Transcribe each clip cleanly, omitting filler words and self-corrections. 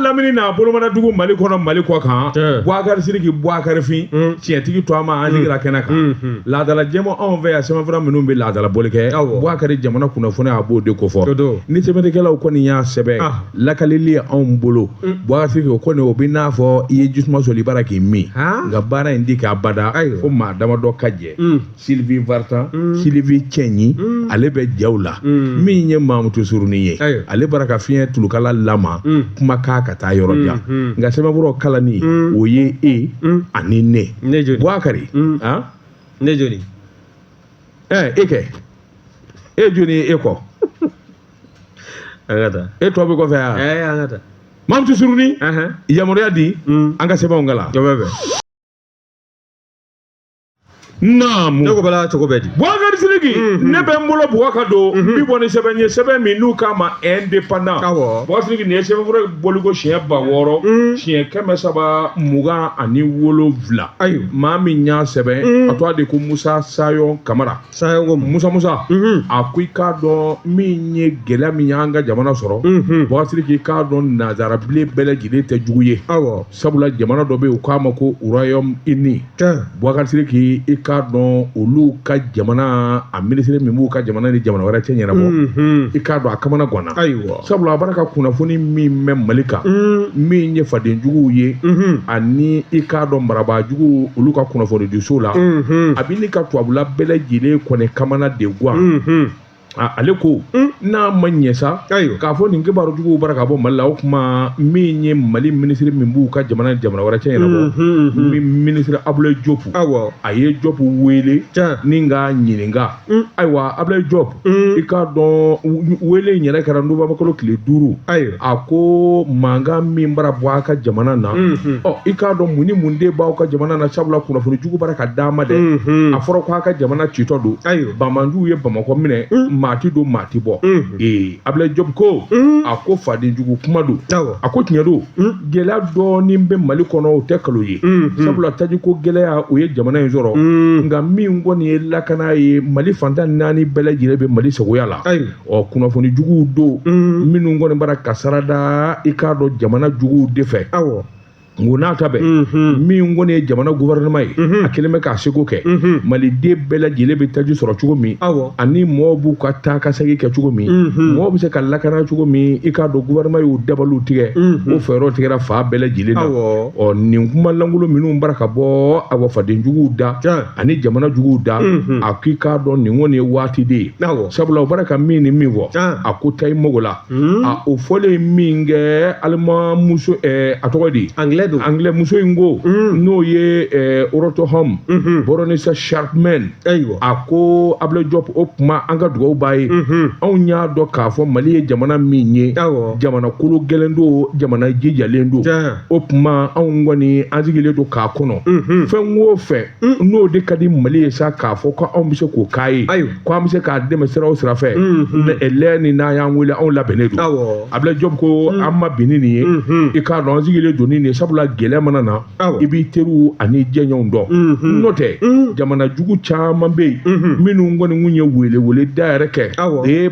lamini n'a bolomana dugu Mali kɔnɔ Mali kɔ kan Boubacar Sidiki Boubacar Fin tiɲɛtigi to ma an sigira kɛnɛ kan laadala jɛma anw fɛ yan sɛbɛnfura minnu bɛ laadala boli kɛ Boubacar jamana kunnafoni a b'o de kofɔ ni sɛbɛnnikɛlaw kɔni y'a sɛbɛn lakalili ye anw bolo Boubacar Sidiki o kɔni o bɛ n'a fɔ i ye jisuma sɔrɔ i bara k'i min nka baara in di k'a bada fo maa damadɔ ka jɛ Sylvie Vartan Sylvie Cɛnyi ale bɛ jaw la min ye Mamutu Surunin ye ale bara ka fiɲɛ tulukala lama kuma k'a ka taa yɔrɔ jan nka sɛbɛnfuraw kalani o ye e ani ne Boubacar ne joli e kɛ e joli ye e kɔ an ka taa e tɔ bɛ kɔfɛ yan an ka taa Mamutu Surunin yamaruya di an ka sɛbɛnw kala Naamu ne ko bala cogo bɛ di Boubacar Sidiki ne bɛ n bolo Boubacar don bi bɔ ni sɛbɛn ye sɛbɛn min n'u k'a ma indépendant Boubacar Sidiki nin ye sɛbɛnfura boliko siɲɛ 600 siɲɛ 327 maa min y'a sɛbɛn a tɔgɔ de ko Musa Sayon Kamara Musa a ko i k'a dɔn min ye gɛlɛya min y'an ka jamana sɔrɔ Boubacar Sidiki k'a dɔn nazarabile bɛɛ lajɛlen tɛ jugu ye sabula jamana dɔ bɛ yen u k'a ma ko Royaume-Uni Boubacar Sidiki i k'a dɔn olu ka jamana a ministre min b'u ka jamana ni jamana wɛrɛ cɛ ɲɛnabɔ i k'a dɔn a kamana ganna sabula a b'a ka kunnafoni min bɛ Mali kan min ye fadenjuguw ye ani i k'a dɔn marabaajuguw olu ka kunnafoni di so la a bɛ ni ka tubabula bɛɛ lajɛlen kɔni kamana de guwa ale ko n'a ma ɲɛ sa k'a fɔ nin kibarujuguw bara ka bɔ Mali la o kuma min ye Mali ministre min b'u ka jamana wɛrɛ cɛ ɲɛnabɔ ministre Abdoulaye Diop a ye Diop wele ni k'a ɲininka ayiwa Abdoulaye Diop i k'a dɔn wele in yɛrɛ kɛra Nowanbakalo tile 5 a ko mankan min bara bɔ a ka jamana na i k'a dɔn mun ni mun de b'aw ka jamana na sabula kunnafoni jugu bara ka d'a ma dɛ a fɔra ko a ka jamana citɔ don Bamanjuw ye Bamakɔ minɛ maati don maati bɔ Abdoulaye Diop ko a ko fadenjugu kuma don a ko tiɲɛ don gɛlɛya dɔɔnin bɛ Mali kɔnɔ o tɛ kalo ye sabula taji ko gɛlɛya o ye jamana in sɔrɔ nka min kɔni ye lakana ye Mali fantan 4 bɛɛ lajɛlen bɛ Mali sagoya la kunnafoni juguw don minnu kɔni bara kasara da i k'a dɔn jamana juguw de fɛ ngo n'a ta bɛ min kɔni ye jamana gouvernement ye a kelen bɛ k'a seko kɛ maliden bɛɛ lajɛlen bɛ taji sɔrɔ cogo min ani mɔɔw b'u ka taa ka segin kɛ cogo min mɔɔw bɛ se ka lakana cogo min i k'a dɔn gouvernement y'u dabaliw tigɛ o fɛɛrɛw tigɛra fa bɛɛ lajɛlen na nin kuma lankolon minnu bara ka bɔ fadenjuguw da ani jamana juguw da a k'i k'a dɔn nin kɔni ye waati de ye sabula o bara ka min ni min fɔ a ko ta i mago la o fɔlen min kɛ alima muso a tɔgɔ di anglais muso in ko n'o ye Rotoham Baroness Sharpman a ko Abdoulaye Diop o kuma an ka dugawu b'a ye anw y'a dɔn k'a fɔ Mali ye jamana min ye jamana kolo gɛlɛn don jamana jijalen don o kuma anw kɔni an sigilen don k'a kɔnɔ fɛn o fɛn n'o de ka di Mali ye sa k'a fɔ ko anw bɛ se k'o k'a ye ko an bɛ se k'a dɛmɛ sira o sira fɛ lɛ ni n'a y'an wele anw labɛnnen don Abdoulaye Diop ko an ma bin ni nin ye i k'a dɔn an sigilen don ni nin ye sabula gɛlɛya mana na i b'i teriw ani jɛɲɔgɔnw dɔn n'o tɛ jamana jugu caman bɛ yen minnu kɔni kun ye wele da yɛrɛ kɛ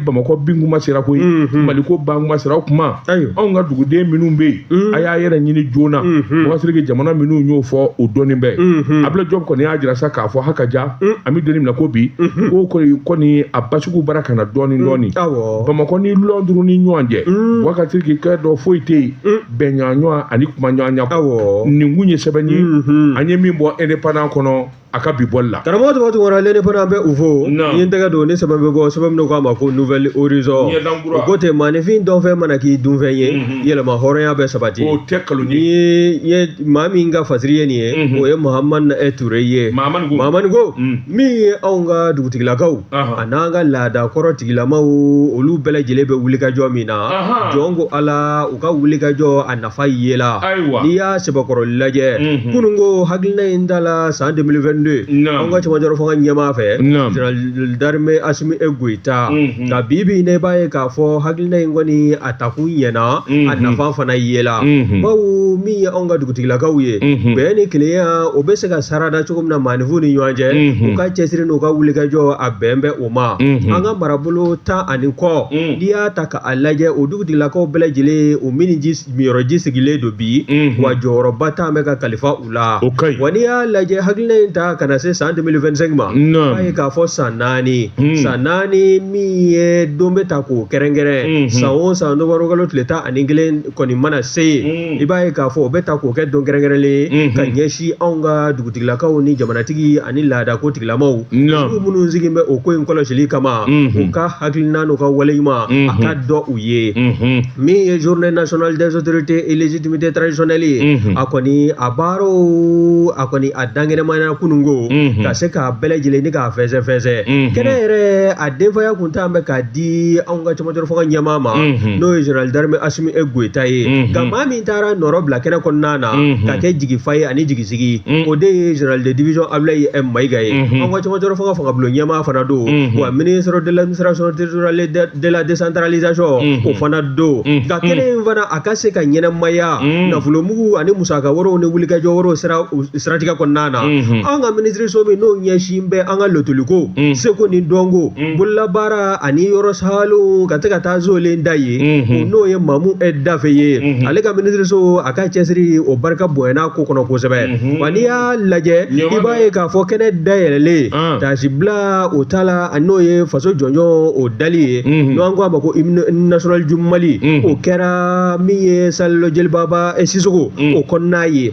Bamakɔ bin kuma sera koyi Mali ko ban kuma sera o kuma anw ka duguden minnu bɛ yen a y'a yɛrɛ ɲini joona Boubacar Sidiki jamana minnu y'o fɔ o dɔɔnin bɛ Abdoulaye Diop kɔni y'a jira sa k'a fɔ hakaja an bɛ donni minɛ ko bi ko kɔni a basugu bara ka na dɔɔnin Bamakɔ ni Lɔnduru ni ɲɔgɔn cɛ Boubacar Sidiki kɛ dɔ foyi tɛ yen bɛnɲɔgɔnya ani kuma ɲɔgɔnya nin kun ye sɛbɛn ye an ye min bɔ indépendant kɔnɔ a ka bi bɔli la karamɔgɔ tɔgɔ wɔɔrɔ l'indépendant bɛ u fo ni n tɛgɛ don ni sɛbɛn bɛ bɔ sɛbɛn min k'a ma ko nouvelle horizon o ko ten maanifin dɔnfɛn mana k'i dunfɛn ye yɛlɛma hɔrɔnya bɛ sabati o tɛ kalo ni ye maa min ka fasiri ye nin ye o ye Mahamani Ture ye Mahamani ko min ye anw ka dugutigilakaw a n'an ka laadakɔrɔ tigilamaw olu bɛɛ lajɛlen bɛ wulikajɔ min na jɔn ko Ala u ka wulikajɔ a nafa yela n'i y'a sɛbɛkɔrɔ lajɛ kunun ko hakilina in ta la san 2022 Tunde an ka cɛmancɛ fanga ɲɛmaa fɛ General d'armée Assimi Goïta nka bibi ne b'a ye k'a fɔ hakilina in kɔni a takun ɲɛna a nafa fana yela bawo min ye anw ka dugutigilakaw ye bɛn ni kelenya o bɛ se ka sarada cogo min na maanifinw ni ɲɔgɔn cɛ u ka cɛsiri n'u ka wulikajɔ a bɛn bɛ o ma an ka marabolo 10 ani kɔ n'i y'a ta k'a lajɛ o dugutigilakaw bɛɛ lajɛlen o miyɔrɔji sigilen don bi wa jɔyɔrɔba t'an bɛ ka kalifa u la wa n'i y'a lajɛ hakilina in ta ka na se san 2025 ma b'a ye k'a fɔ san 4 min ye don bɛ ta k'o kɛrɛnkɛrɛn san o san nɔbɔrɔ kalo tile 11 kɔni mana se i b'a ye k'a fɔ o bɛ ta k'o kɛ don kɛrɛnkɛrɛnlen ka ɲɛsin anw ka dugutigilakaw ni jamanatigi ani laadako tigilamaw olu minnu sigin bɛ o ko in kɔlɔsili kama u ka hakilina n'u ka waleɲuman a ka dɔ u ye min ye journée nationale des autorités et légitimité traditionnelle ye a kɔni a baaraw a kɔni a dankɛnɛmaya kununko ka se k'a bɛɛ lajɛlen ni k'a fɛsɛ kɛnɛ yɛrɛ a denfaya kun t'an bɛ k'a di anw ka cɛmancɛ fanga ɲɛmaa ma n'o ye General d'armée Assimi Goïta ye nka maa min taara nɔrɔ bila kɛnɛ kɔnɔna na ka kɛ jigifa ye ani jigisigi o de ye Général de division Ablaye M Maïga ye anw ka cɛmancɛ fangabulon ɲɛmaa fana don wa ministre de l'administration territoriale de la décentralisation o fana don nka kɛnɛ in fana a ka se ka ɲɛnɛmaya nafolomugu ani musaka wɛrɛw ni wulikajɔ wɛrɛw siratigɛ kɔnɔna na an ka ministre min n'o ɲɛsin bɛ an ka lotoliko seko ni dɔnko bololabaara ani yɔrɔ sahalo ka ka taa zolen da ye n'o ye Mamu Dafe ye ale ka ministre a ka cɛsiri o barika bonyana ko kɔnɔ kosɛbɛ wa n'i y'a lajɛ i b'a ye k'a fɔ kɛnɛ dayɛlɛlen tasibila o ta la n'o ye faso jɔnjɔn o dali ye n'o an ko a ma ko hymne national du Mali o kɛra min ye Salolo Jelibaba Sisoko o kɔnɔna ye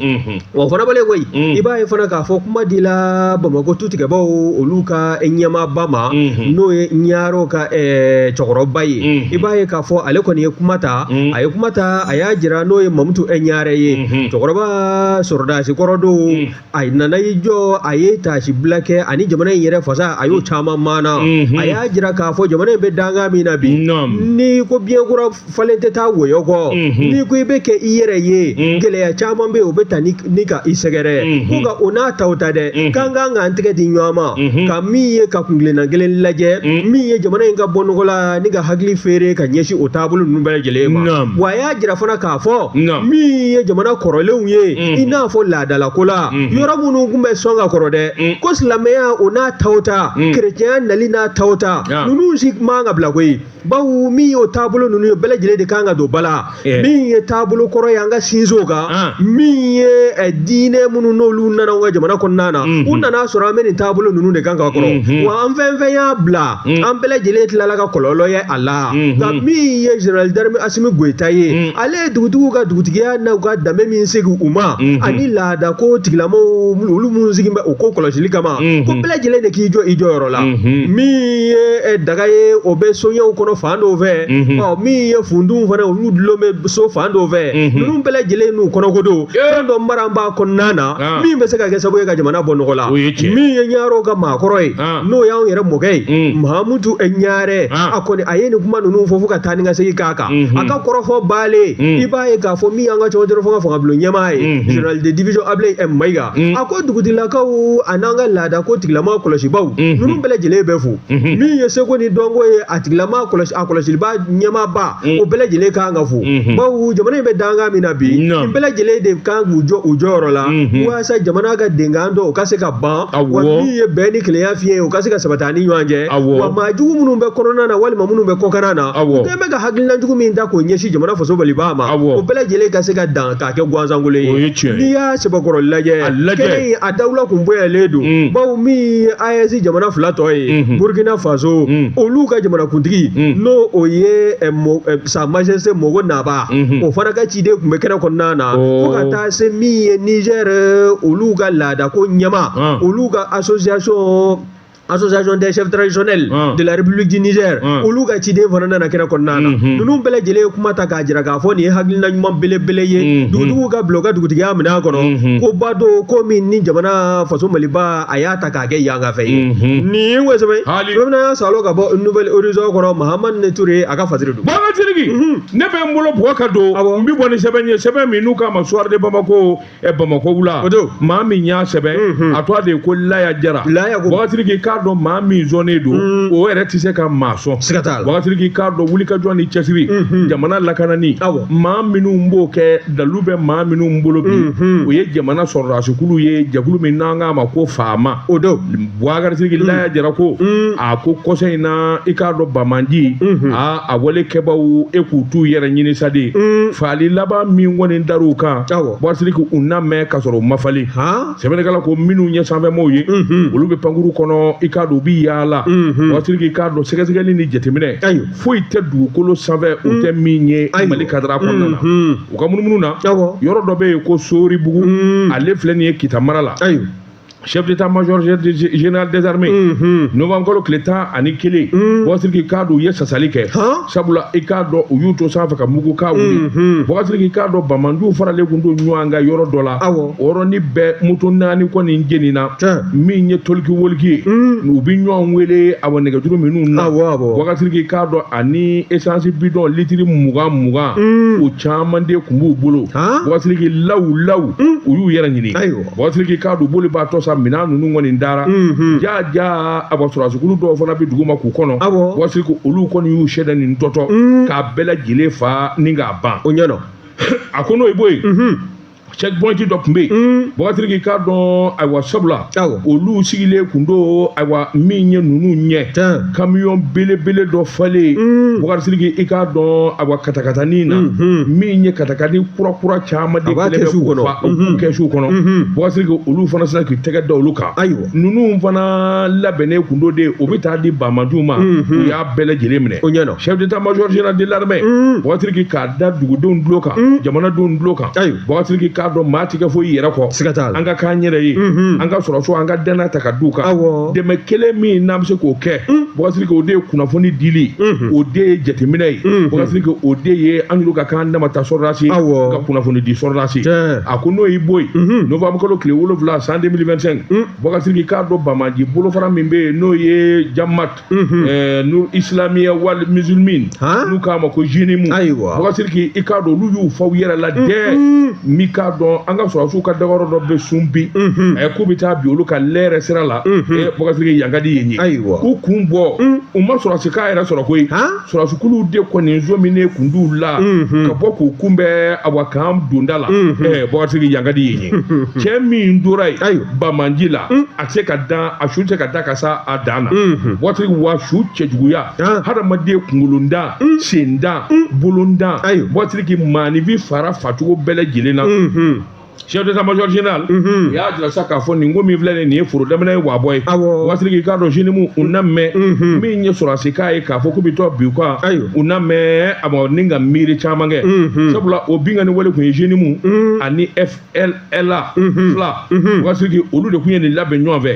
wa o fana bɔlen koyi i b'a ye fana k'a fɔ kuma dila Bamako tutigɛbaw olu ka ɲɛmaaba ma n'o ye Ɲaro ka cɛkɔrɔba ye i b'a ye k'a fɔ ale kɔni ye kuma ta a y'a jira n'o ye Mamutu Ɲare ye cɛkɔrɔba sɔrɔdasi kɔrɔ don a nana i jɔ a ye tasibila kɛ ani jamana in yɛrɛ fasa a y'o caman maana a y'a jira k'a fɔ jamana in bɛ danga min na bi n'i ko biyɛnkura falen tɛ taa wɔyɔ kɔ n'i ko i bɛ kɛ i yɛrɛ ye gɛlɛya caman bɛ yen o bɛ ta ni ka i sɛgɛrɛ ko nka o n'a taw ta dɛ k'an kan k'an tɛgɛ di ɲɔgɔn ma ka min ye ka kunkilenna kelen lajɛ min ye jamana in ka bɔ nɔgɔ la ni ka hakili feere ka ɲɛsin o taabolo ninnu bɛɛ lajɛlen ma wa a y'a jira fana k'a fɔ min ye jamana kɔrɔlenw ye i n'a fɔ laadalako la yɔrɔ minnu tun bɛ sɔn ka kɔrɔ dɛ ko silamɛya o n'a taw ta kerecɛnya nali n'a taw ta ninnu si man ka bila koyi bawo min y'o taabolo ninnu ye bɛɛ lajɛlen de kan ka don ba la min ye taabolo kɔrɔ ye an ka sinsin o kan min ye diinɛ minnu n'olu nana an ka jamana kɔnɔna na u nana sɔrɔ an bɛ nin taabolo ninnu de kan ka kɔrɔ wa an fɛn fɛn y'a bila an bɛɛ lajɛlen tilala ka kɔlɔlɔ ye a la nka min ye General d'armée Assimi Goïta ye ale ye dugutigiw ka dugutigiya n'u ka danbe min segi u ma ani laada ko tigilamaw olu minnu sigi bɛ o ko kɔlɔsili kama ko bɛɛ lajɛlen de k'i jɔ i jɔyɔrɔ la min ye daga ye o bɛ soɲɛw kɔnɔ fan dɔw fɛ min ye funduw fana olu dulon bɛ so fan dɔw fɛ ninnu bɛɛ lajɛlen n'u kɔnɔkodo fɛn dɔ mara b'a kɔnɔna na min bɛ se ka kɛ sababu ye ka jamana bɔ nɔgɔ la min ye Ɲaro ka maakɔrɔ ye n'o y'anw yɛrɛ mɔkɛ ye Mamutu Ɲare a kɔni a ye nin kuma ninnu fɔ fo ka taa ni ka segin k'a kan a ka kɔrɔfɔ baale i b'a ye k'a fɔ min y'an ka cɛmancɛ fangabulon ɲɛmaa ye Général de division Ablaye M Maïga a ko dugutigilakaw a n'an ka laada ko tigilama kɔlɔsibaw ninnu bɛɛ lajɛlen bɛ fo min ye seko ni dɔnko ye a tigilama a kɔlɔsiliba ɲɛmaaba o bɛɛ lajɛlen kan ka fo bawo jamana in bɛ danga min na bi nin bɛɛ lajɛlen de kan k'u jɔ u jɔyɔrɔ la walasa jamana ka denkan dɔ o ka se ka ban wa min ye bɛn ni kelenya fiɲɛ ye o ka se ka sabati ani ɲɔgɔn cɛ wa maajugu minnu bɛ kɔnɔna na walima minnu bɛ kɔkanna na u kɛlen bɛ ka hakilinajugu min ta k'o ɲɛsin jamana faso baliba ma o bɛɛ lajɛlen ka se ka dan k'a kɛ gansanwale ye n'i y'a sɛbɛkɔrɔ lajɛ kɛnɛ in a dawula kun bonyalen don bawo min ye AES jamana fila tɔ ye Burkina Faso olu ka jamanakuntigi n'o o ye Sa Majesté Mogo Naba o fana ka ciden kun bɛ kɛnɛ kɔnɔna na fo ka taa se min ye Niger olu ka laada ko ɲɛma olu ka association association des chefs traditionnels de la République du Niger olu ka ciden fana nana kɛnɛ kɔnɔna na ninnu bɛɛ lajɛlen ye kuma ta k'a jira k'a fɔ nin ye hakilina ɲuman belebele ye dugutigiw ka bila u ka dugutigiya minɛ a kɔnɔ ko ba do ko min ni jamana faso maliba a y'a ta k'a kɛ yan ka fɛ ye nin ye kosɛbɛ bamana y'a salo ka bɔ nouvelle horizon kɔnɔ Mahamani Ture a ka fasiri don baba tiriki ne bɛ n bolo bɔgɔ ka don n bi bɔ ni sɛbɛn ye sɛbɛn min n'u k'a ma soir de Bamako Bamako wula maa min y'a sɛbɛn a tɔgɔ de ye ko Laya Jara baba tiriki k'a dɔn maa min zɔnnen don o yɛrɛ tɛ se ka maa sɔn siga t'a la baba tiriki k'a dɔn wulikajɔ ni cɛsiri jamana lakanani maa minnu b'o kɛ dalu bɛ maa minnu bolo bi o ye jamana sɔrɔdasikulu ye jɛkulu min n'an k'a ma ko faama o don baba tiriki Laya Jara ko a ko kɔsɔn in na i k'a dɔn Bamanji a wale kɛbaw e k'u t'u yɛrɛ ɲini sa de fali laban min kɔni dar'u kan baba tiriki u n'a mɛn ka sɔrɔ u ma falen sɛbɛnnikɛla ko minnu ɲɛ sanfɛmaw ye olu bɛ pankuru kɔnɔ i k'a dɔn u bɛ yaala baba tiriki k'a dɔn sɛgɛsɛgɛli ni jateminɛ foyi tɛ dugukolo sanfɛ o tɛ min ye Mali kadara kɔnɔna na u ka munumunu na yɔrɔ dɔ bɛ yen ko Soribugu ale filɛ nin ye Kita mara la chef d'état-major général des armées novembre kalo tile 11 baba tiriki k'a dɔn u ye sasali kɛ sabula i k'a dɔn u y'u to sanfɛ ka mugu k'a wuli baba tiriki k'a dɔn Bamanjuw faralen kun don ɲɔgɔn kan yɔrɔ dɔ la o yɔrɔnin bɛɛ moto 4 kɔni jenina min ye toliki woliki ye u bɛ ɲɔgɔn wele nɛgɛjuru minnu na baba tiriki k'a dɔn ani essence bidon litiri 20 o caman de kun b'u bolo baba tiriki law u y'u yɛrɛ ɲini baba tiriki k'a dɔn boli b'a tɔ sa mina ninnu kɔni dara ja a sɔrɔdasikulu dɔw fana bɛ dugu ma k'u kɔnɔ baba tiriki olu kɔni y'u sɛdɛ nin dɔtɔ k'a bɛɛ lajɛlen fa ni k'a ban o ɲɛna a ko n'o ye bɔ yen checkpoint dɔ tun bɛ yen baba tiriki k'a dɔn sabula olu sigilen kun don min ye ninnu ɲɛ camion belebele dɔ falen baba tiriki i k'a dɔn katakatanin na min ye katakani kura caman de kɛlɛ bɛ k'u fa kɛsuw kɔnɔ baba tiriki olu fana sera k'u tɛgɛ da olu kan ninnu fana labɛnnen kun don de o bɛ taa di Bamanjuw ma u y'a bɛɛ lajɛlen minɛ o ɲɛna chef d'état-major général de l'armée baba tiriki k'a da dugudenw tulo kan jamanadenw tulo kan baba tiriki k'a dɔn maa tigɛ fo i yɛrɛ kɔ siga t'a la an ka k'an yɛrɛ ye an ka sɔrɔso an ka danaya ta ka d'u kan dɛmɛ kelen min n'an bɛ se k'o kɛ baba tiriki o de ye kunnafoni dili o de ye jateminɛ ye baba tiriki o de ye an y'olu ka k'an dama ta sɔrɔdasi ka kunnafoni di sɔrɔdasi a ko n'o y'i bɔ yen novembre kalo tile 7 san 2025 baba tiriki k'a dɔn Bamaji bolofara min bɛ yen n'o ye Jamat Nur Islamiyya wal Musulmin n'u k'a ma ko jinimu baba tiriki i k'a dɔn olu y'u faw yɛrɛ la dɛ mi k'a dɔn an ka sɔrɔsiw ka dagayɔrɔ dɔ bɛ sun bi k'u bɛ taa bi olu ka lɛrɛ sira la baba tiriki yan ka di yen ye u kun bɔ u ma sɔrɔsikan yɛrɛ sɔrɔ koyi sɔrɔsikuluw de kɔni zominen kun d'u la ka bɔ k'u kunbɛn k'an donda la baba tiriki yan ka di yen ye cɛ min tora yen Bamanji la a tɛ se ka dan a su tɛ ka da ka sa a dan na baba tiriki wa su cɛjuguya hadamaden kunkolonda senda bolonda baba tiriki maanifin fara facogo bɛɛ lajɛlen na chef d'état-major général u y'a jira sa k'a fɔ nin ko min filɛ nin ye foro daminɛ ye wabɔ ye baba tiriki k'a dɔn jenimu u na mɛn min ye sɔrɔdasi k'a ye k'a fɔ k'u bɛ tɔ bin u kan u na mɛn ni ka miiri caman kɛ sabula o binkani wale kun ye jenimu ani FLLA fila baba tiriki olu de kun ye nin labɛn ɲɔgɔn fɛ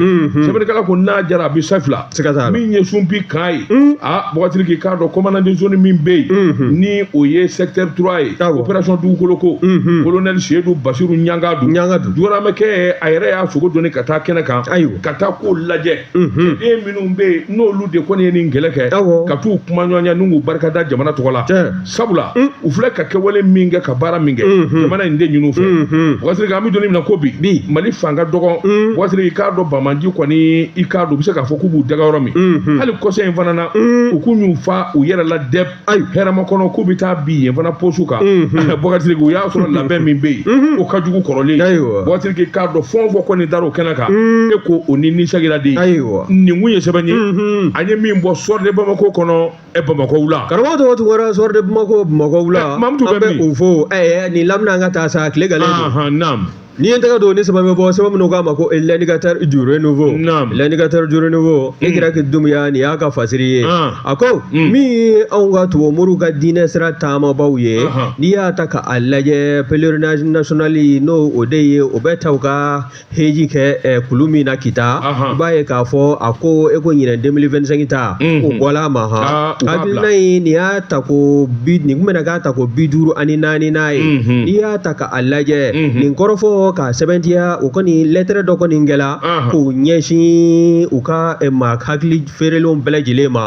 sɛbɛnnikɛla ko n'a jara a bɛ sa fila min ye sunpi kan ye baba tiriki k'a dɔn commandant de zone min bɛ yen ni o ye secteur 3 ye opération dugukolo ko colonel Seydou Basiru Ɲangadu duwaramɛ kɛ a yɛrɛ y'a sogo doni ka taa kɛnɛ kan ka taa ko lajɛ den minnu bɛ yen n'olu de kɔni ye nin kɛlɛ kɛ ka t'u kuma ɲɔgɔnya n'u barikada jamana tɔgɔ la sabula u filɛ ka kɛwale min kɛ ka baara min kɛ jamana in de ɲin'u fɛ baba tiriki an bɛ donni min na ko bi Mali fan ka dɔgɔ baba tiriki k'a dɔn Bamanji kɔni i k'a dɔn u bɛ se k'a fɔ k'u b'u daga yɔrɔ min hali kɔsɛ in fana na u k'u y'u fa u yɛrɛ la dɛ hɛrɛma kɔnɔ k'u bɛ taa bin yen fana posu kan baba tiriki u y'a sɔrɔ labɛn min bɛ yen o ka jugu kɔrɔlen baba tiriki k'a dɔn fɛn o fɛn kɔni dar'o kɛnɛ kan e ko o ni nisagila de nin kun ye sɛbɛn ye an ye min bɔ soir de Bamako kɔnɔ Bamako wula karamɔgɔ tɔgɔ tun fɔra soir de Bamako wula an bɛ o fɔ nin lamina an ka taa sa tile galen don ni en taga do ne sababu bo sababu no gama ko l'indicateur du renouveau l'indicateur du renouveau igira ke dumiya ni aka fasiriye ako mi an ga to muru ga dine sira tama bawye ni ya taka allaje pèlerinage national no odeye obetauka heji ke kulumi na kita baye ka fo ako ego nyina 2025 ta o gola ma ha abil nai ni ya tako bid ni kumena ga tako biduru ani nani nai ni ya taka allaje ni korofo ka 70 o koni lettre do koni ngela ko nyeshi uka ma khakli ferelon belajile ma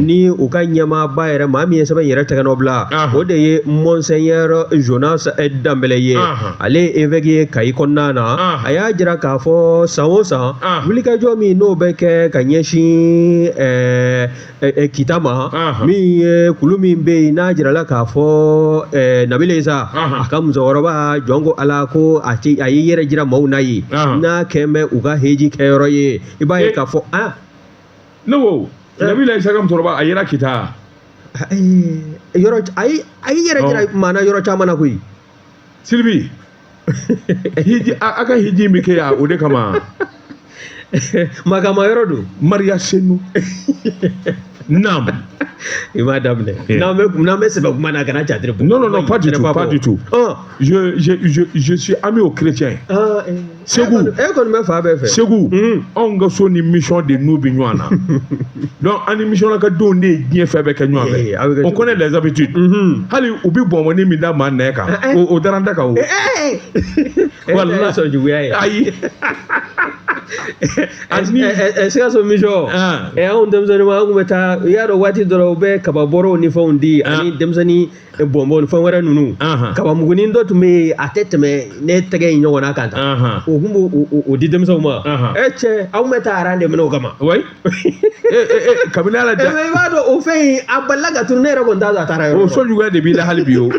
ni uka nyama bayra ma mi sebe yera taka nobla o de monseigneur Jonas Dambeleye ale évêque kai konnana aya jira ka fo sawosa wulika jomi no beke ka nyeshi kitama mi kulumi be na jira la ka fo nabileza akam zoroba jongo ala ko ati ayi yere jira maunayi na keme uga heji keroye ibaye ka fo no nabileza kam zoroba ayira kita yoro ayi yere jira mana yoro chamana kui Sylvie hiji aka hiji mike ya ode kama magama yorodu Maria Senu Nam Madame non mais c'est pas comment kana chadre non pas du tout je suis ami aux chrétiens Segou Segou on ga so ni mission de nous binywana donc ani mission la ka don de bien fait avec nywabe on connaît les habitudes hali ubi bon woni mi da man na ka o daranda ka o wallahi so ju ayi ani est-ce que mission on demzani ma ngumeta yaro wati doro be kababoro ni fondi ani demzani bombo fo wara nunu kaba muguni ndo tume ateteme ne tege nyona kanta o gumbo o di demso ma eche awmeta arande meno gama way kabila la da e wado o fe abalaga tunera gonda za tara o so juga de bi la halbiyo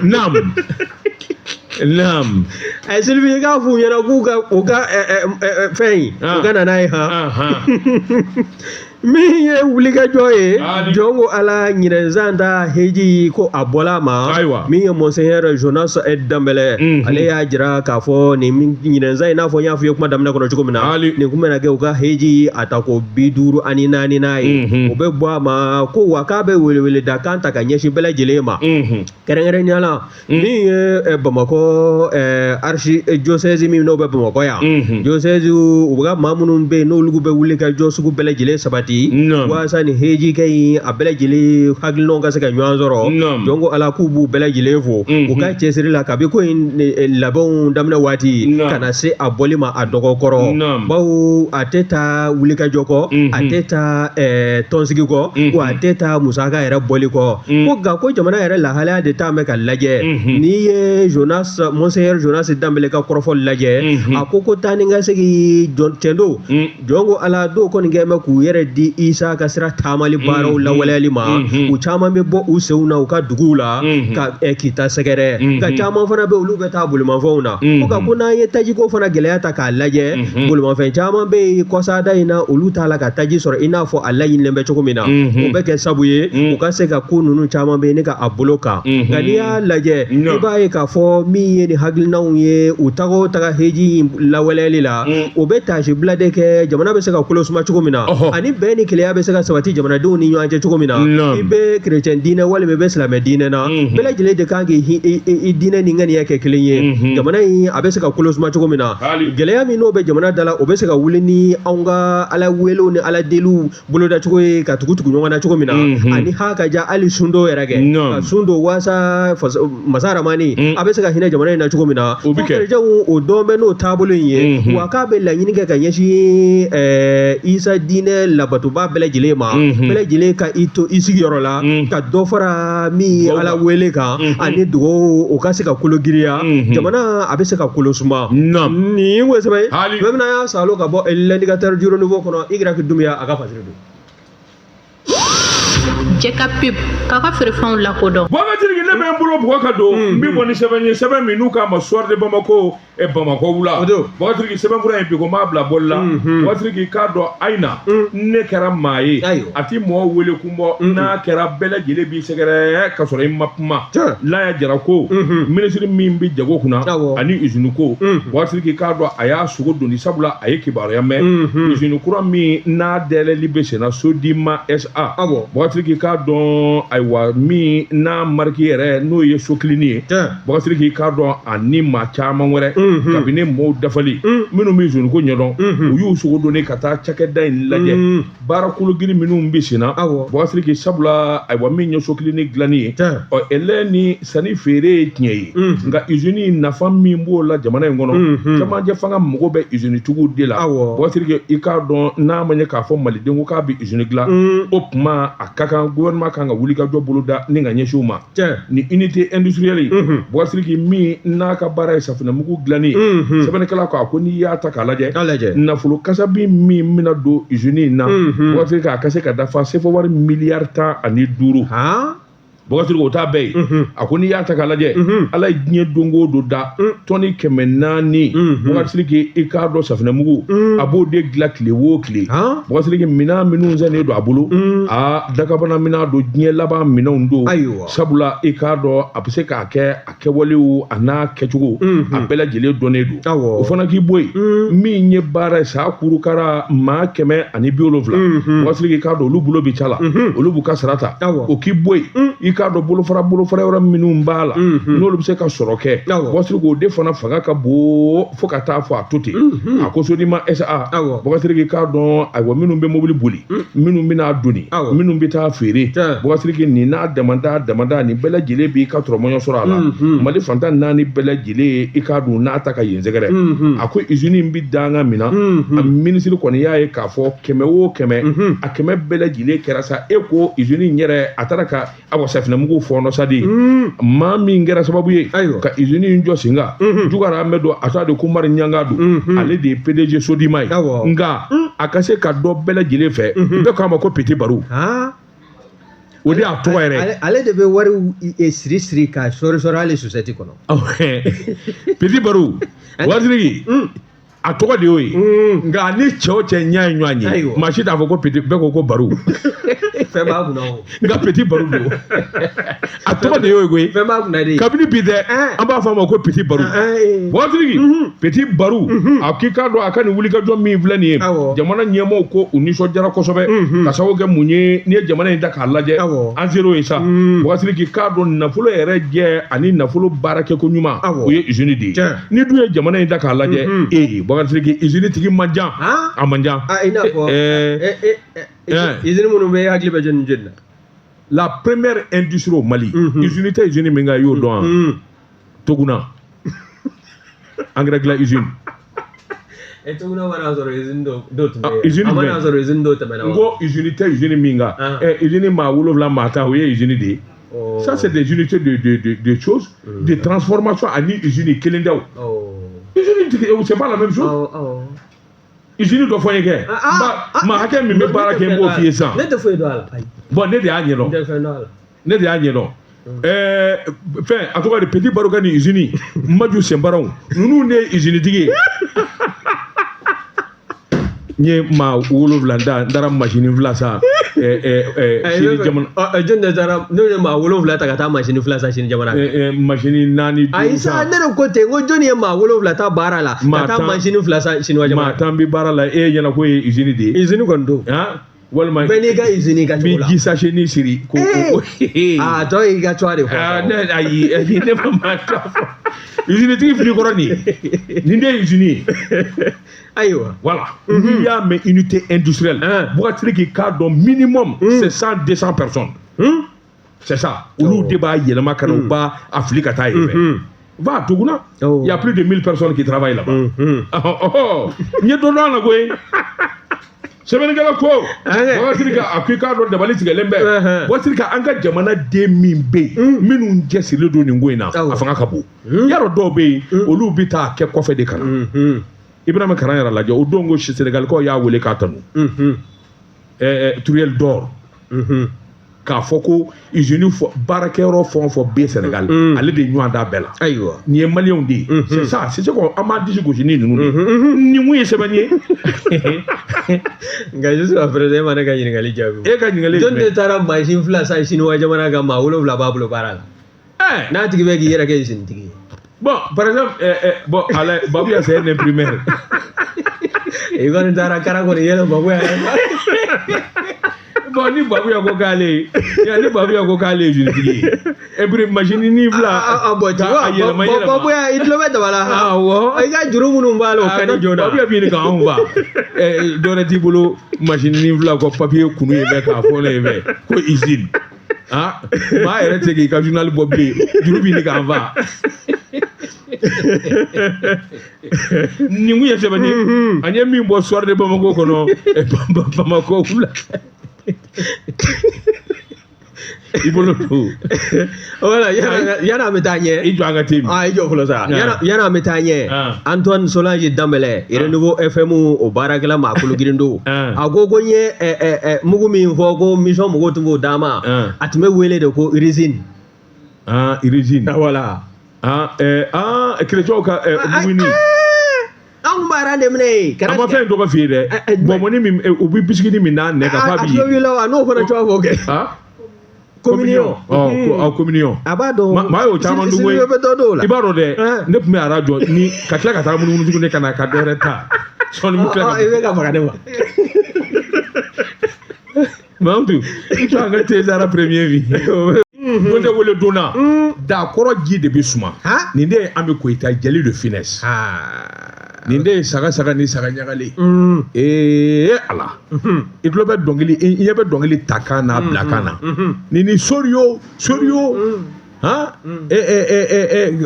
nam ay Sylvie ga fu yana guga o ga fe o ga nanai ha mi ye wulika joye jongo ala nyirenzanda heji ko abola ma mi ye monseigneur Jonas Dambele ale ya jira ka fo ni nyirenza ina fo nya fo kuma damna kono chukumina ni kuma na ge uga heji atako biduru ani nani nai obe bwa ma ko wakabe wele da kanta ka nyeshi bela jilema kerengere nyala mi ye Bamako archi diocese mi no be Bamako ya diocese uga mamunun be no lugu be wulika josugu bela jile sabati wasa ni heji kai abela jile haglino ga saka nyanzoro jongo ala kubu bela jile fo o ka chesiri la kabe ko labon damna wati kana se abolima adogo koro bawo ateta wulika joko ateta tonsigi ko ko ateta musaka era boliko ko ga ko jamana era la hala de ta me ka laje ni Jonas monseigneur Jonas Dambele ka korofo laje akoko taninga segi tendo jongo ala do ko ngeme ku yere di Isa ka sira tamali baro la walali ma u chama me bo u seuna u ka dugula ka ekita segere ka chama fana be ulu beta bulma fauna ko ka kuna ye taji ko fana gelata ka laje bulma fa chama be ko sada ina ulu tala ka taji sor ina fo Allah yin lembe chokumina o be ke sabuye u ka se ka kununu chama be ne ka abuloka ganiya laje ibaye ka fo mi ye ni haglina ye u tago taga heji la walali la o be taji blade ke jamana be se ka kulo suma chokumina ani ni kile be saka sabati jamana do ni nyanje chukomina ibe christian dina wala be islam dina na bela jile de kangi dina ni ngani yake kilinye jamana yi abe saka kulos ma chukomina gele ya mi no be jamana dala obe saka wulini aunga ala welo ni ala delu buloda chukoy ka tukutuku nyonga chukomina ani haka ja ali sundo erage sundo wasa masara mani abe saka hina jamana na chukomina ubike jawu o dombe no tabulun ye waka be la nyinga ka nyeshi isa dina la batuba bela jile ma bela jile ka ito isigi yorola ka dofara mi ala wele ka ani dugo o ka se ka kulogiriya jamana abe se ka kulosuma ni wese bay memna ya salo ka bo l'indicateur du renouveau kono igra ki dumya aga fasirido jɛ ka pep k'a ka feerefɛnw lakodɔn. Bɔgɔtigi ne bɛ n bolo bɔgɔ ka don n bɛ bɔ ni sɛbɛn ye sɛbɛn min n'u k'a ma Soir de Bamako Bamako wula bɔgɔtigi sɛbɛn fura in bi ko n b'a bila bɔli la bɔgɔtigi k'a dɔn Ayina ne kɛra maa ye a ti mɔgɔ wele kun bɔ n'a kɛra bɛɛ lajɛlen b'i sɛgɛrɛ ka sɔrɔ i ma kuma Laya Jara ko ministre min bɛ jago kunna ani usine ko bɔgɔtigi k'a dɔn a y'a sogo doni sabula a ye kibaruya mɛn usine kura min n'a dɛlɛli bɛ senna Sodima SA bɔgɔtigi k'a dɔn ayiwa min n'a mariki yɛrɛ n'o ye Sokilini ye bɔgɔtigi k'a dɔn ani maa caman wɛrɛ kabini mɔɔw dafali minnu bɛ usine ko ɲɛdɔn u y'u sogo doni ka taa cakɛda in lajɛ baara kologiri minnu bɛ senna bɔgɔtigi sabula ayiwa min ye Sokilini dilanni ye ɛlɛ ni sanni feere ye tiɲɛ ye nka usine nafa min b'o la jamana in kɔnɔ cɛmancɛ fanga mago bɛ usine tigiw de la bɔgɔtigi i k'a dɔn n'a ma ɲɛ k'a fɔ maliden ko k'a bɛ usine dilan o tuma a ka kan gouvernement kan ka wuli ka jɔ boloda ni ka ɲɛsin u ma ni unité industrielle ye bɔgɔtigi min n'a ka baara ye safinɛmugu dilanni ye sɛbɛnnikɛla ko n'i y'a ta k'a lajɛ nafolo kasabi min bɛna don usine in na bɔgɔtigi k'a ka se ka dafa sefo wari miliyari 15 bɔgɔtigi o t'a bɛɛ ye a ko n'i y'a ta k'a lajɛ ala ye diɲɛ don o don da tɔni 400 bɔgɔtigi i k'a dɔn safinɛmugu a b'o de dilan tile o tile bɔgɔtigi minɛn minnu sɛnnen don a bolo dagabana minɛn don diɲɛ laban minɛnw don sabula i k'a dɔn a bɛ se k'a kɛ a kɛwalew a n'a kɛcogo a bɛɛ lajɛlen dɔnnen don o fana k'i bɔ yen min ye baara ye sa kurukara maa 170 bɔgɔtigi k'a dɔn olu bolo bɛ ca la olu b'u ka sara ta o k'i bɔ yen k'a dɔn bolofara yɔrɔ minnu b'a la n'olu bɛ se ka sɔrɔ kɛ bɔgɔtigi o de fana fanga ka bon fo ka taa fɔ a to ten a ko Sodima SA bɔgɔtigi k'a dɔn ayiwa minnu bɛ mobili boli minnu bɛna doni minnu bɛ taa feere bɔgɔtigi nin n'a damada nin bɛɛ lajɛlen b'i ka tɔrɔmɔɲɔ sɔrɔ a la Mali fantan 4 bɛɛ lajɛlen i k'a dɔn n'a ta ka yen sɛgɛrɛ a ko usine in bɛ danga min na a minisiri kɔni y'a ye k'a fɔ 100 o 100 a 100 bɛɛ lajɛlen kɛra sa e ko usine in yɛrɛ a taara ka safinɛmugu fɔɔnɔ sadi maa min kɛra sababu ye ka usine in jɔ sen kan Jugara Amadu a t'a de ko Mari Ɲanga don ale de ye PDG Sodima ye nka a ka se ka dɔ bɛɛ lajɛlen fɛ bɛɛ k'a ma ko Petit Barou o de y'a tɔgɔ yɛrɛ ale de bɛ wari siri ka sɔri hali société kɔnɔ Petit Barou bɔgɔtigi a tɔgɔ de y'o ye nka ni cɛ o cɛ ɲɛ ye ɲɔgɔn ye maa si t'a fɔ ko Petit bɛɛ ko Barou fɛn b'a kunna o nka Petit Barou don a tɔgɔ de y'o ye koyi fɛn b'a kunna de kabini bi dɛ an b'a fɔ a ma ko Petit Barou bɔgɔtigi Petit Barou a k'i k'a dɔn a ka nin wulikajɔ min filɛ nin ye jamana ɲɛmɔgɔw ko u nisɔndiyara kosɛbɛ ka sababu kɛ mun ye n'i ye jamana in ta k'a lajɛ an ser'o ye sa bɔgɔtigi k'i k'a dɔn nafolo yɛrɛ jɛ ani nafolo baarakɛko ɲuman o ye usine de ye ni dun ye jamana in ta k'a lajɛ bɔgɔtigi usine tigi man jan a man jan i n'a fɔ usine minnu bɛ hakili bɛ jɔnni na la première industrie au Mali usine tɛ usine min kan i y'o dɔn Toguna engrais dilan usine Toguna mana sɔrɔ usine dɔ tun bɛ yen a mana sɔrɔ usine dɔ tɛmɛna n ko usine tɛ usine min kan usine maa 7 maa 10 o ye usine de ye ça c'est des unités de choses de transformation ani usine kelen tɛ o usine c'est pas la même chose usine dɔ fɔ n ye kɛ maa hakɛ min bɛ baara kɛ n b'o f'i ye sisan ne tɛ foyi dɔn a la bon ne de y'a ɲɛdɔn ne de y'a ɲɛdɔn fɛn a tɔgɔ de Petit Barou ka nin usine Maju Senbaraw ninnu de ye usine tigi ye n ye maa 7 da n taara machine fila san Sini Jamana jɔn de taara n'o ye maa 7 ta ka taa machine fila san Sini Jamana machine 4 ayi sa ne de ko ten n ko jɔn ye maa 7 ta baara la ka taa machine fila san Sini Jamana maa 10 bɛ baara la e ɲɛna ko ye usine de ye usine kɔni don walima bɛɛ n'i ka usine ka cogo la bi ji sachet ni siri ko tɔ y'i ka cogoya de fɔ ayi ne ma maa ta fɔ usine tigi fili kɔrɔ nin de ye usine ye ayiwa voilà n'i y'a mɛn unité industrielle bɔgɔtigi k'a dɔn minimum c'est 100-200 personnes c'est ça olu de b'a yɛlɛma ka na u b'a fili ka taa yen fɛ va à Toguna il y a plus de 1000 personnes qui travaillent là-bas n ye dɔ dɔn a la koyi sɛbɛnnikɛla ko bɔgɔtigi a ko i k'a dɔn dabali tigɛlen bɛ bɔgɔtigi ka an ka jamana den min bɛ yen minnu cɛsirilen don nin ko in na a fanga ka bon yarɔ dɔw bɛ yen olu bɛ taa kɛ kɔfɛ de ka na Ibrahima Karan yɛrɛ lajɛ o don ko Sénégalikaw y'a wele k'a tanu Turiel d'or k'a fɔ ko usine fɔ baarakɛyɔrɔ fɛn o fɛn bɛ Sénégal ale de ɲɔgɔn da bɛɛ la ayiwa nin ye maliyɛnw de ye c'est ça c'est ce qu'on an b'a disi gosi ni ninnu de nin mun ye sɛbɛnni ye nka juste après e ma ne ka ɲininkali jaabi e ka ɲininkali jɔn de taara mansin fila san Chinois jamana kan maa 7 b'a bolo baara la n'a tigi bɛ k'i yɛrɛ kɛ usine tigi ye bon par exemple bon ala Babuya c'est un imprimeur i kɔni taara kara kɔni yɛlɛ Babuya bon ni Babuya ko k'ale ye usine tigi ye et puis machine ni fila bon tu vois Babuya i tulo bɛ daba la awɔ i ka juru minnu b'a la o ka di joona Babuya bɛ ɲini k'anw fa dɔwɛrɛ t'i bolo machine ni fila ko papier kunu ye bɛ k'a fɔ ne ye bɛ ko usine maa yɛrɛ tɛ se k'i ka journal bɔ bilen juru bɛ ɲini k'an fa nin kun ye sɛbɛnni ye an ye min bɔ soir de Bamako kɔnɔ Bamako wula i bolo don voilà yana an bɛ taa ɲɛ i jɔ an ka te min i jɔ fɔlɔ sa yana an bɛ taa ɲɛ Antoine Solange Dambɛlɛ Renouveau FM o baarakɛla maakolo girin don a ko n ye mugu min fɔ ko mission mɔgɔw tun b'o d'a ma a tun bɛ wele de ko usine usine voilà chrétienw ka muguni an b'a ran de minɛ a ma fɛn tɔgɔ f'i ye dɛ bɔnbɔnni min u bɛ bisikini min n'a nɛ ka f'a b'i ye a tulo b'i la wa n'o fana cogoya fɔ kɛ communion communion a b'a dɔn maa y'o caman dun koyi i b'a dɔn dɛ ne tun bɛ arajo ni ka tila ka taa munumunu tuguni ka na ka dɔ wɛrɛ ta sɔɔni mu tila ka i bɛ ka faga ne ma Mamadou i jɔ an ka te sara premier bi ko tɛ wele donna dakɔrɔ ji de bɛ suma nin de ye an bɛ Koyita jeli de finesse nin de ye saga ni saga ɲagalen ala i tulo bɛ dɔnkili i ɲɛ bɛ dɔnkili ta kan n'a bila kan na nin soriyo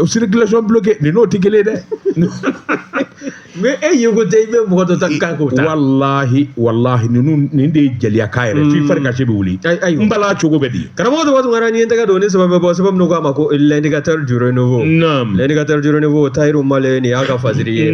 circulation bloquée nin n'o tɛ kelen ye dɛ mais e ye ko tɛ i bɛ mɔgɔ dɔ ta kan k'o ta wallahi nin de ye jeliyakan yɛrɛ f'i fari ka se bɛ wuli n bala cogo bɛ di karamɔgɔ dɔ tun ni n tɛgɛ don ni sɛbɛn bɛ bɔ sɛbɛn minnu k'a ma ko l'indicateur du renouveau l'indicateur du renouveau Tayiru Male nin y'a ka fasiri ye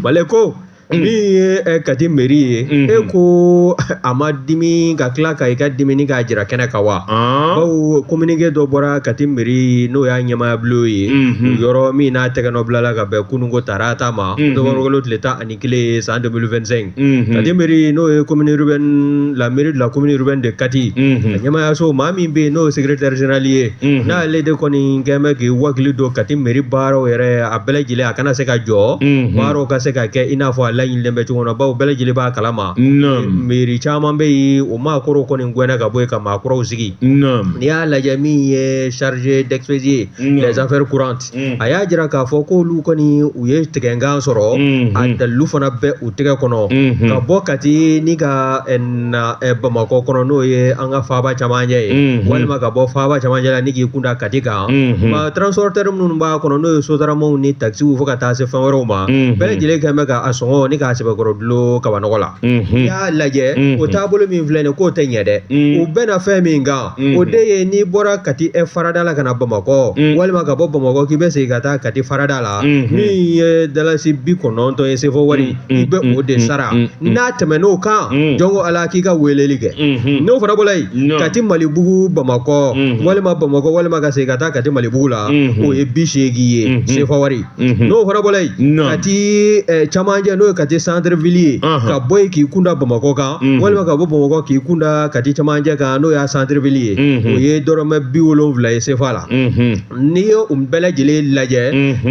bale ko min ye Kati mairie ye e ko a ma dimi ka tila ka i ka dimini k'a jira kɛnɛ kan wa bawo communiqué dɔ bɔra Kati mairie n'o y'a ɲɛmaaya bulon ye yɔrɔ min n'a tɛgɛ nɔ bilala ka bɛn kununko tarata ma dɔgɔkolo tile 11 san 2025 Kati mairie n'o ye commune urbaine la mairie de la commune urbaine de Kati a ɲɛmaayaso maa min bɛ yen n'o ye secrétaire général ye n'ale de kɔni kɛn bɛ k'i wakili don Kati mairie baaraw yɛrɛ a bɛɛ lajɛlen a kana se ka jɔ baaraw ka se ka kɛ i n'a fɔ laɲinilen bɛ cogo min bawo bɛɛ lajɛlen b'a kalama mairie caman bɛ yen o maakɔrɔw kɔni gɛnna ka bɔ yen ka maakɔrɔw sigi n'i y'a lajɛ min ye chargé d'expédier les affaires courantes a y'a jira k'a fɔ k'olu kɔni u ye tigɛnkan sɔrɔ a dalilu fana bɛ u tɛgɛ kɔnɔ ka bɔ Kati ni ka na Bamakɔ kɔnɔ n'o ye an ka faaba camancɛ ye walima ka bɔ faaba camancɛ la ni k'i kunda Kati kan ma transporteur minnu b'a kɔnɔ n'o ye sotaramaw ni taxiw fo ka taa se fɛn wɛrɛw ma bɛɛ lajɛlen kɛn bɛ ka a sɔngɔ ni k'a sɛbɛkɔrɔ dulon kabanɔgɔ la n'i y'a lajɛ o taabolo min filɛ nin k'o tɛ ɲɛ dɛ o bɛɛ na fɛn min kan o de ye n'i bɔra Kati farada la ka na Bamakɔ walima ka bɔ Bamakɔ k'i bɛ segin ka taa Kati farada la min ye dalasi 90 ye sefɔ wari i bɛ o de sara n'a tɛmɛn'o kan jɔnko ala k'i ka weleli kɛ n'o fana bɔra yen Kati Malibugu Bamakɔ walima Bamakɔ walima ka segin ka taa Kati Malibugu la o ye 80 ye sefɔ wari n'o fana bɔra yen Kati camancɛ n'o ye Kati centre ville ye ka bɔ yen k'i kunda Bamakɔ kan walima ka bɔ Bamakɔ k'i kunda Kati camancɛ kan n'o y'a centre ville ye o ye dɔrɔmɛ 70 ye CFA la n'i ye o bɛɛ lajɛlen lajɛ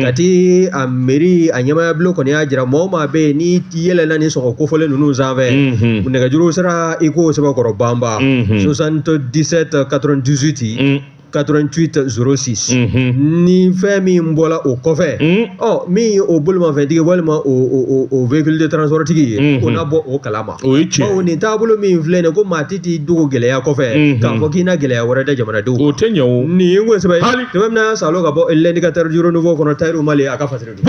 Kati a mairie a ɲɛmaaya bulon kɔni y'a jira maa o maa bɛ yen n'i yɛlɛnna ni sɔgɔ kofɔlen ninnu sanfɛ nɛgɛjuru sera i k'o sɛbɛkɔrɔ banba 77 98 88 06 ni fɛn min bɔra o kɔfɛ min ye o bolimafɛntigi walima o véhicule de transport tigi ye o na bɔ o kalama bawo nin taabolo min filɛ nin ko maa ti dogo gɛlɛya kɔfɛ k'a fɔ k'i na gɛlɛya wɛrɛ da jamanadenw o tɛ ɲɛ o nin ye n ko sɛbɛn tɛmɛ bɛna salo ka bɔ l'indicateur du renouveau kɔnɔ Tayiru Male a ka fasiri don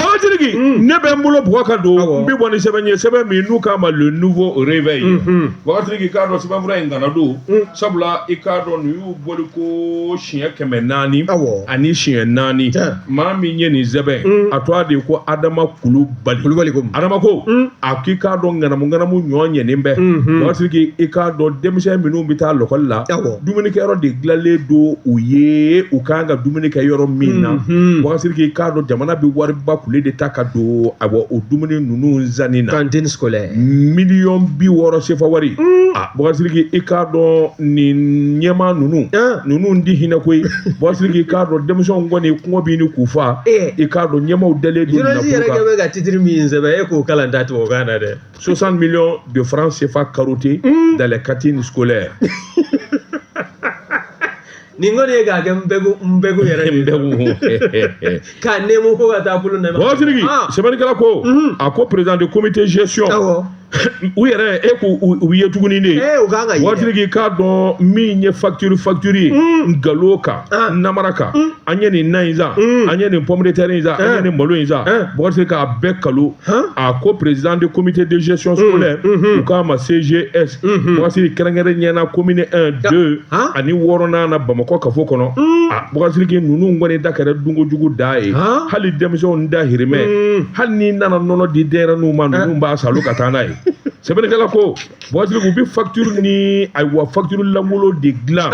Bɔsiriki ne bɛ n bolo bɔgɔ ka don n bɛ bɔ ni sɛbɛn ye sɛbɛn min n'u k'a ma le nouveau réveil Bɔsiriki k'a dɔn sɛbɛnfura in kana don sabula i k'a dɔn nin y'u boli ko siɲɛ 400 ani siɲɛ 4 maa min ye nin sɛbɛn a tɔgɔ de ko Adama Kulubali Adama ko a k'i k'a dɔn ŋanamu ɲɔ ɲɛnen bɛ Bɔsiriki i k'a dɔn denmisɛn minnu bɛ taa lɔkɔli la dumunikɛyɔrɔ de dilanlen don u ye u kan ka dumuni kɛ yɔrɔ min na Bɔsiriki k'a dɔn jamana bɛ wariba kule de ta ka don o dumuni ninnu zanni na cantine scolaire miliyɔn 60 sefa wari Bɔsiriki i k'a dɔn nin ɲɛmaa ninnu di hinɛ koyi Bɔsiriki k'a dɔn denmisɛnw kɔni kɔngɔ b'i ni k'u fa i k'a dɔn ɲɛmaaw dalen don journaliste yɛrɛ kɛ bɛ ka titre min sɛbɛn e k'o kalan ta tubabukan na dɛ 60 millions de francs CFA carottés dans les cantines scolaires. Nin kɔni ye k'a kɛ n bɛgu yɛrɛ de k'a nɛmu ko ka taa bolo nɛmɛ Bɔsiriki sɛbɛnnikɛla ko a ko président de comité gestion u yɛrɛ e k'u ye tuguni de Bɔsiriki k'a dɔn min ye facture ye nkalon kan namara kan an ye nin na in san an ye nin pomme de terre in san an ye nin malo in san Bɔsiriki k'a bɛɛ kalo a ko président de comité de gestion scolaire u k'a ma CGS Bɔsiriki kɛrɛnkɛrɛn ɲɛna commune 1 2 ani 6nan na Bamakɔ kafo kɔnɔ Bɔsiriki ninnu kɔni da kɛra dunkojugu da ye hali denmisɛnw da hirimɛ hali n'i nana nɔnɔ di denɲɛrɛninw ma ninnu b'a salo ka taa n'a ye sɛbɛnnikɛla ko Bɔsiriki u bɛ facture ni facture langolo de dilan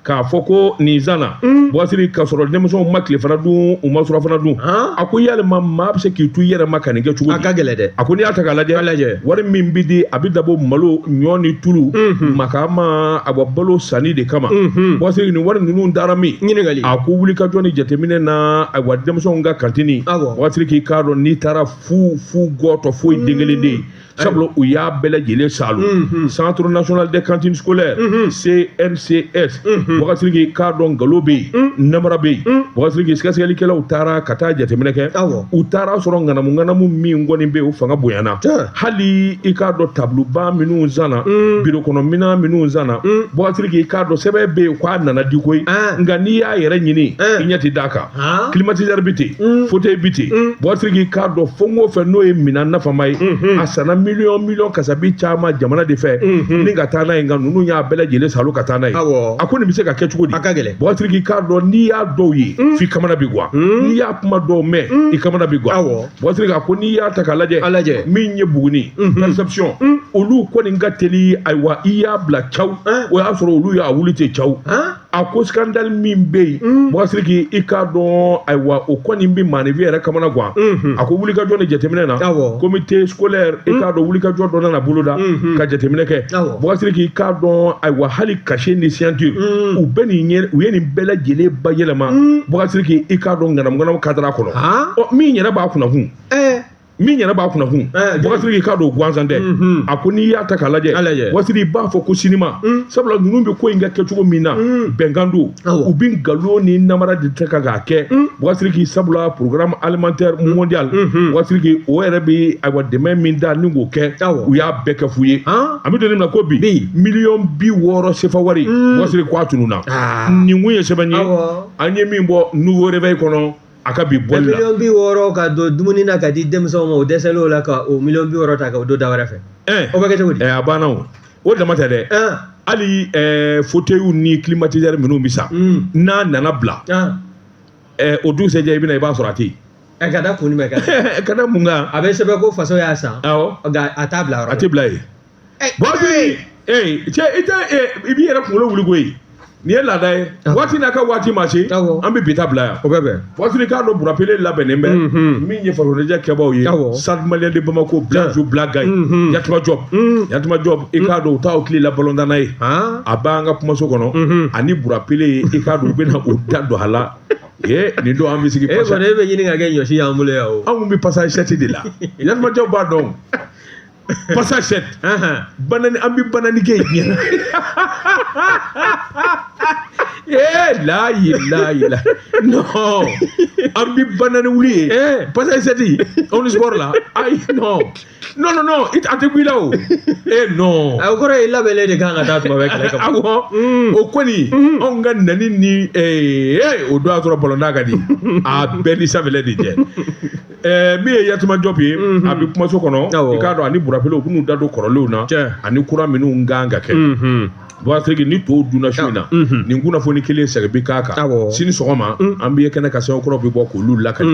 k'a fɔ ko nin zanna Bɔsiriki k'a sɔrɔ denmisɛnw ma tile fana dun u ma surafana dun a ko yalima maa bɛ se k'i to i yɛrɛ ma ka nin kɛ cogo di a ka gɛlɛn dɛ a ko n'i y'a ta k'a lajɛ wari min bɛ di a bɛ dabɔ malo ɲɔ ni tulu makama a bɔ balo sanni de kama Bɔsiriki nin wari ninnu dara min ɲininkali a ko wulikajɔ ni jateminɛ na ayiwa denmisɛnw ka kantini Bɔsiriki k'a dɔn n'i taara fu gɔtɔ foyi den kelen de ye sabula u y'a bɛɛ lajɛlen salo Centre national des cantines scolaires CNCS Bɔsiriki k'a dɔn nkalon bɛ yen namara bɛ yen Bɔsiriki sɛgɛsɛgɛlikɛlaw taara ka taa jateminɛ kɛ u taara sɔrɔ ŋanamu min kɔni bɛ yen o fanga bonyana hali i k'a dɔn tableauba minnu zanna biro kɔnɔ minan minnu zanna Bɔsiriki k'a dɔn sɛbɛn bɛ yen k'a nana di koyi nka n'i y'a yɛrɛ ɲini i ɲɛ tɛ d'a kan climatiseur bɛ ten fauteuil bɛ ten Bɔsiriki k'a dɔn fɛn o fɛn n'o ye minan nafama ye a sanna miliyɔn kasabi caman jamana de fɛ ni ka taa n'a ye nka ninnu y'a bɛɛ lajɛlen salo ka taa n'a ye a ko nin bɛ se ka kɛ cogo di a ka gɛlɛn Bɔsiriki k'a dɔn n'i y'a dɔw ye f'i kamana bɛ guwa n'i y'a kuma dɔw mɛn i kamana bɛ guwa Bɔsiriki a ko n'i y'a ta k'a lajɛ min ye Buguni perception olu kɔni ka teli ayiwa i y'a bila caw o y'a sɔrɔ olu y'a wuli ten caw a ko scandale min bɛ yen Bɔsiriki i k'a dɔn ayiwa o kɔni bɛ maanifi yɛrɛ kamana guwa a ko wulikajɔ ni jateminɛ na comité scolaire i k'a dɔn wulikajɔ dɔ nana boloda ka jateminɛ kɛ Bɔsiriki k'a dɔn ayiwa hali cachet ni signature u bɛ u ye nin bɛɛ lajɛlen bayɛlɛma Bɔsiriki i k'a dɔn ŋanamu kadara kɔnɔ min yɛrɛ b'a kunnakun Bɔsiriki k'a dɔn gansan tɛ a ko n'i y'a ta k'a lajɛ Bɔsiriki b'a fɔ ko sinima sabula ninnu bɛ ko in kɛ kɛcogo min na bɛnkan don u bɛ nkalon ni namara de tɛ k'a kɛ Bɔsiriki sabula programme alimentaire mondial Bɔsiriki o yɛrɛ bɛ ayiwa dɛmɛ min da ni k'o kɛ u y'a bɛɛ kɛ f'u ye an bɛ don min na ko bi miliyɔn 60 sefa wari Bɔsiriki k'a tununna nin kun ye sɛbɛn ye an ye min bɔ nouveau réveil kɔnɔ a ka bi bɔli la miliyɔn 60 ka don dumuni na ka di denmisɛnw ma o dɛsɛlen o la ka o miliyɔn 60 ta ka o don da wɛrɛ fɛ o bɛ kɛ cogo di a banna o dama tɛ dɛ hali fauteuil ni climatiseur minnu bɛ san n'a nana bila o dugusɛjɛ i bɛna i b'a sɔrɔ a tɛ yen ka da kun jumɛn kan ka da mun kan a bɛ sɛbɛn ko faso y'a san nka a t'a bila yɔrɔ a tɛ bila yen Bɔsiriki cɛ i b'i yɛrɛ kunkolo wuli koyi nin ye laada ye waati n'a ka waati ma se an bɛ bi ta bila yan o bɛ bɛn Bɔsiriki k'a dɔn burapele labɛnnen bɛ min ye farikoloɲɛnajɛ kɛbaaw ye Stade Malien de Bamako Blazo Blagaye Yatuma Job i k'a dɔn u t'aw tile la balontanna ye a b'an ka kumaso kɔnɔ ani burapele i k'a dɔn u bɛna o da don a la nin don an bɛ sigi e kɔni e bɛ ɲini ka kɛ ɲɔsi y'an bolo yan o anw bɛ passage 7 de la Yatuma Job b'a dɔn passage 7 banani an bɛ banani kɛ yen La ilaha non an bi banani wuli parce que c'est on sport là ay non it ate gwila o non a ko re labele de kan ata tuma be kala ka o koni on ga nani ni o do atoro bolonda ga di a beli savele de je mi ye yatuma jobi a bi kuma so kono i ka do ani burapelo kunu da do korolo na ani kura minu nganga ke Boasrigi ni to duna shina ni nguna foni kelen sɛgɛbi kaka sini sɔgɔma an bɛ kɛnɛ ka sɛbɛn kɔrɔ bɛ bɔ k'olu lakali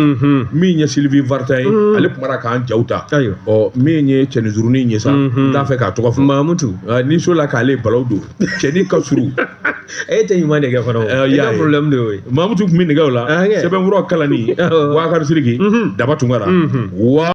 min ye Sylvie Vartan ye ale kumara k'an jaw ta min ye cɛni zurunin ye sa n t'a fɛ k'a tɔgɔ fɔ Mamutu ni so la k'ale balaw don cɛni ka suru e tɛ ɲuman de kɛ fana i ka problème de y'o Mamutu tun bɛ nɛgɛw la sɛbɛnkɔrɔ kalani Wakari Sidiki daba tunkara